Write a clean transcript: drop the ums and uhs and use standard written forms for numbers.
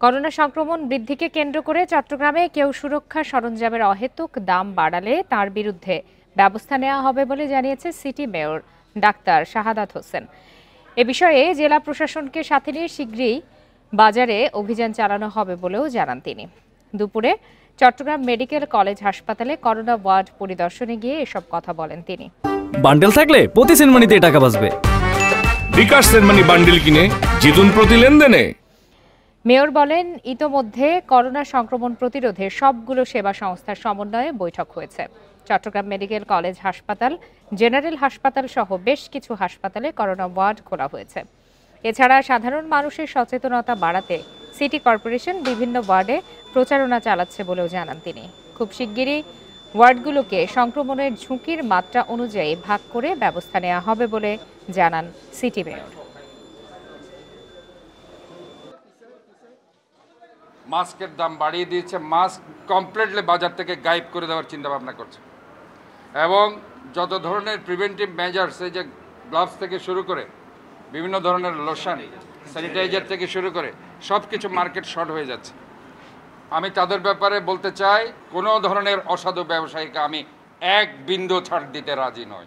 Corona সংক্রমণ বৃদ্ধিকে কেন্দ্র করে চট্টগ্রামে কেউ সুরক্ষা সরঞ্জামের অহেতুক দাম বাড়ালে তার বিরুদ্ধে ব্যবস্থা নেওয়া হবে বলে জানিয়েছে city mayor doctor Shahadat Hossain. এ বিষয়ে জেলা প্রশাসনকে সাথে নিয়ে শীঘ্রই বাজারে অভিযান চালানো হবে বলেও জানান তিনি। দুপুরে চট্টগ্রাম মেডিকেল কলেজ হাসপাতালে করোনা ওয়ার্ড পরিদর্শনে গিয়ে এসব কথা বলেন তিনি। বান্ডেল থাকলে প্রতি সেনমানিতে টাকা বাঁচবে। বিকাশ সেনমানি বান্ডেল কিনে জিতুন প্রতি লেনদেনে। মেয়র বলেন, ইতোমধ্যে করোনা সংক্রমণ প্রতিরোধে সবগুলো সেবা সংস্থার সমন্বয়ে বৈঠক হয়েছে। চট্টগ্রাম মেডিকেল কলেজ হাসপাতাল, জেনারেল হাসপাতাল সহ বেশ কিছু হাসপাতালে করোনা ওয়ার্ড খোলা হয়েছে। এছাড়া সাধারণ মানুষের সচেতনতা বাড়াতে সিটি কর্পোরেশন বিভিন্ন ওয়ার্ডে প্রচারণা চালাচ্ছে বলেও জানান তিনি। খুব শিগগিরই ওয়ার্ডগুলোকে সংক্রমণের ঝুঁকির মাত্রা অনুযায়ী ভাগ করে ব্যবস্থা নেওয়া হবে বলে জানান সিটি মেয়র। মাস্কের দাম বাড়িয়ে দিয়েছে, মাস্ক কমপ্লিটলি বাজার থেকে গায়েব করে দেওয়ার চিন্তা ভাবনা করছে এবং যত ধরনের প্রিভেন্টিভ মেজার্স, এই যে গ্লাভস থেকে শুরু করে বিভিন্ন ধরনের লোশন, স্যানিটাইজার থেকে শুরু করে সব কিছু মার্কেট শর্ট হয়ে যাচ্ছে। আমি তাদের ব্যাপারে বলতে চাই, কোনো ধরনের অসাধু ব্যবসায়ীকে আমি এক বিন্দু ছাড় দিতে রাজি নই।